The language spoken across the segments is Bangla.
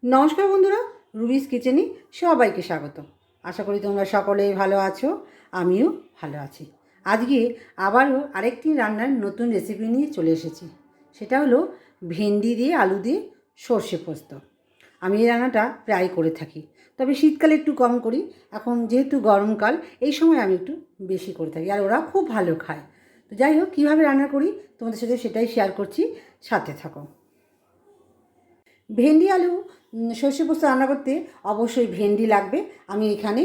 নমস্কার বন্ধুরা, রুবিস কিচেনে সবাইকে স্বাগত। আশা করি তোমরা সকলেই ভালো আছো, আমিও ভালো আছি। আজকে আবারও আরেকটি রান্নার নতুন রেসিপি নিয়ে চলে এসেছি। সেটা হলো ভেন্ডি দিয়ে আলু দিয়ে সর্ষে পোস্ত। আমি এই রান্নাটা প্রায় করে থাকি, তবে শীতকালে একটু কম করি। এখন যেহেতু গরমকাল, এই সময় আমি একটু বেশি করে থাকি, আর ওরা খুব ভালো খায়। তো যাই হোক, কীভাবে রান্না করি তোমাদের সাথে সেটাই শেয়ার করছি, সাথে থাকো। ভেন্ডি আলু সর্ষে পোস্ত রান্না করতে অবশ্যই ভেন্ডি লাগবে। আমি এখানে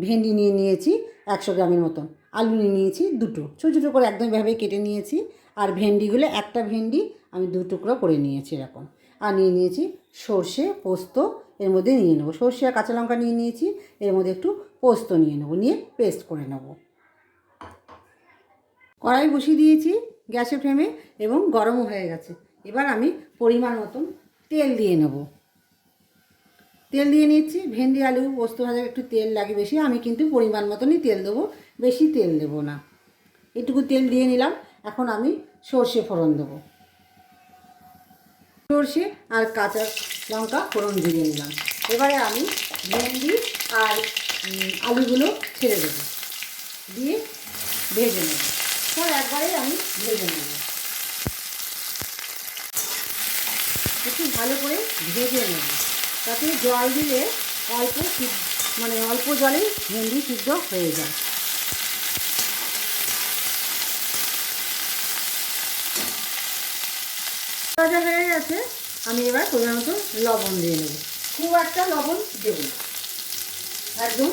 ভেন্ডি নিয়ে নিয়েছি 100 গ্রামের মতন। আলু নিয়ে নিয়েছি দুটো, ছোটো ছোটো করে একদম এভাবে কেটে নিয়েছি। আর ভেন্ডিগুলো একটা ভেন্ডি আমি 2 টুকরো করে নিয়েছি এরকম। আর নিয়ে নিয়েছি সর্ষে পোস্ত, এর মধ্যে নিয়ে নেবো সর্ষে আর কাঁচা লঙ্কা নিয়ে নিয়েছি। এর মধ্যে একটু পোস্ত নিয়ে নেবো, নিয়ে পেস্ট করে নেবো। কড়াই বসিয়ে দিয়েছি গ্যাসের ফ্লেমে এবং গরমও হয়ে গেছে। এবার আমি পরিমাণ মতন তেল দিয়ে নেব। তেল দিয়ে নিচ্ছি। ভেন্ডি আলু পোস্ত ভাজা একটু তেল লাগে বেশি, আমি কিন্তু পরিমাণ মতনই তেল দেবো, বেশি তেল দেবো না। এটুকু তেল দিয়ে নিলাম। এখন আমি সর্ষে ফোড়ন দেবো। সর্ষে আর কাঁচা লঙ্কা ফোড়ন দিয়ে নিলাম। এবারে আমি ভেন্ডি আর আলুগুলো ছেড়ে দেবো, দিয়ে ভেজে নেব। সব একবারে আমি ভেজে নেব, একটু ভালো করে ভেজে নেব। তাতে জল দিলে অল্প জলেই ভেন্ডি সিদ্ধ হয়ে যায়। ভাজা হয়ে গেছে। আমি এবার পরিমাণ মতো লবণ দিয়ে নেব। খুব একটা লবণ দেব না, একদম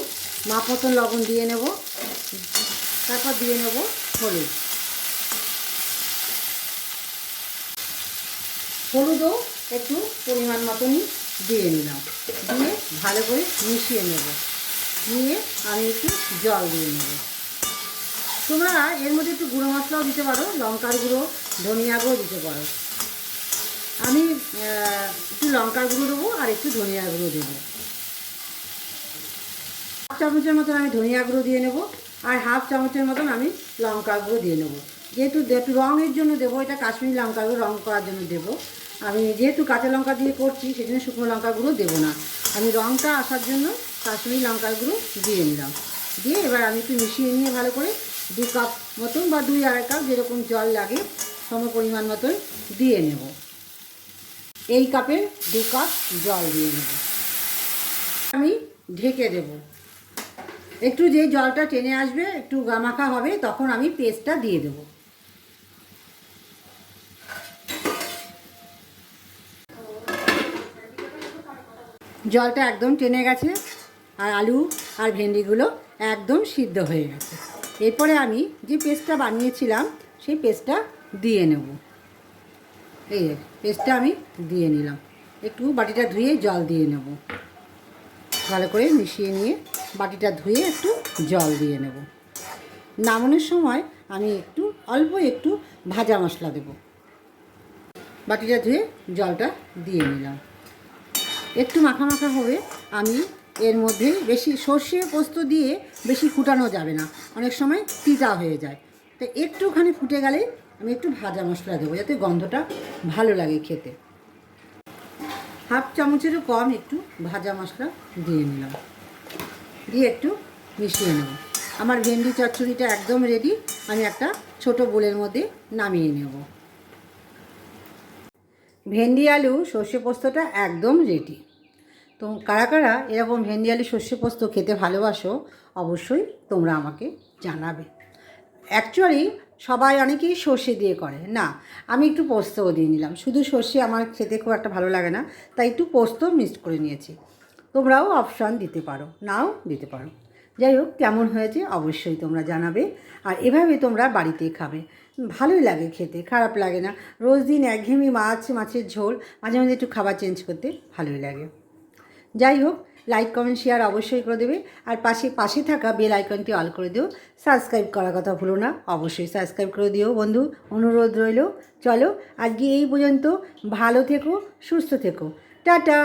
মাপ মতন লবণ দিয়ে নেব। তারপর দিয়ে নেব হলুদ। হলুদও একটু পরিমাণ মতনই দিয়ে নিলাম, দিয়ে ভালো করে মিশিয়ে নেব। নিয়ে আমি একটু জল দিয়ে নেব। তোমরা এর মধ্যে একটু গুঁড়ো মশলাও দিতে পারো, লঙ্কার গুঁড়ো, ধনিয়া গুঁড়ো দিতে পারো। আমি একটু লঙ্কার গুঁড়ো দেবো আর একটু ধনিয়া গুঁড়ো দেবো। 1/2 চামচের মতন আমি ধনিয়া গুঁড়ো দিয়ে নেব, আর 1/2 চামচের মতন আমি লঙ্কার গুঁড়ো দিয়ে নেব। যেহেতু একটু রঙের জন্য দেবো, এটা কাশ্মীরি লঙ্কার গুঁড়ো, রঙ করার জন্য দেবো। আমি যেহেতু কাঁচা লঙ্কা দিয়ে করছি, সেই জন্য শুকনো লঙ্কার গুঁড়ো দেবো না। আমি রঙটা আসার জন্য কাশ্মীরি লঙ্কার গুঁড়ো দিয়ে নিলাম। দিয়ে এবার আমি একটু মিশিয়ে নিয়ে ভালো করে 2 কাপ মতন বা 2-2.5 কাপ যেরকম জল লাগে সম পরিমাণ মতন দিয়ে নেব। এই কাপের 2 কাপ জল দিয়ে নেব। আমি ঢেকে দেব। একটু যে জলটা টেনে আসবে, একটু গামাখা হবে, তখন আমি পেস্টটা দিয়ে দেব। জলটা একদম টেনে গেছে, আর আলু আর ভেন্ডিগুলো একদম সিদ্ধ হয়ে গেছে। এরপরে আমি যে পেস্টটা বানিয়েছিলাম সেই পেস্টটা দিয়ে নেব। এই পেস্টটা আমি দিয়ে নিলাম। একটু বাটিটা ধুয়ে জল দিয়ে নেব। ভালো করে মিশিয়ে নিয়ে বাটিটা ধুয়ে একটু জল দিয়ে নেব। নামানোর সময় আমি অল্প একটু ভাজা মশলা দেব। বাটিটা ধুয়ে জলটা দিয়ে নিলাম। একটু মাখা মাখা হবে। আমি এর মধ্যে বেশি সর্ষে পোস্ত দিয়ে বেশি ফুটানো যাবে না, অনেক সময় তিতা হয়ে যায়। তো একটুখানি ফুটে গেলে আমি একটু ভাজা মশলা দেবো, যাতে গন্ধটা ভালো লাগে খেতে। 1/2 চামচেরও কম একটু ভাজা মশলা দিয়ে নিলাম, দিয়ে একটু মিশিয়ে নেব। আমার ভেন্ডি চচ্চড়িটা একদম রেডি। আমি একটা ছোট বোলের মধ্যে নামিয়ে নেব। ভেন্ডি আলু সর্ষে পোস্তটা একদম রেডি। তো কারা কারা এরকম ভেন্ডি আলু সর্ষে পোস্ত খেতে ভালোবাসো, অবশ্যই তোমরা আমাকে জানাবে। অ্যাকচুয়ালি অনেকেই সর্ষে দিয়ে করে না, আমি একটু পোস্তও দিয়ে নিলাম। শুধু সর্ষে আমার খেতে খুব একটা ভালো লাগে না, তাই একটু পোস্ত মিক্সড করে নিয়েছি। তোমরাও অপশান দিতে পারো, নাও দিতে পারো। যাই হোক, কেমন হয়েছে অবশ্যই তোমরা জানাবে। আর এভাবে তোমরা বাড়িতেই খাবে, ভালোই লাগে খেতে, খারাপ লাগে না। রোজ দিন একঘেয়েমি মাছের ঝোল, মাঝে মাঝে একটু খাবার চেঞ্জ করতে ভালোই লাগে। যাই হোক, লাইক কমেন্ট শেয়ার অবশ্যই করে দেবে। আর পাশে থাকা বেল আইকনটি অল করে দিও। সাবস্ক্রাইব করার কথা ভুলো না, অবশ্যই সাবস্ক্রাইব করে দিও বন্ধু, অনুরোধ রইল। চলো আজকে এই পর্যন্ত। ভালো থেকো, সুস্থ থেকো, টাটা।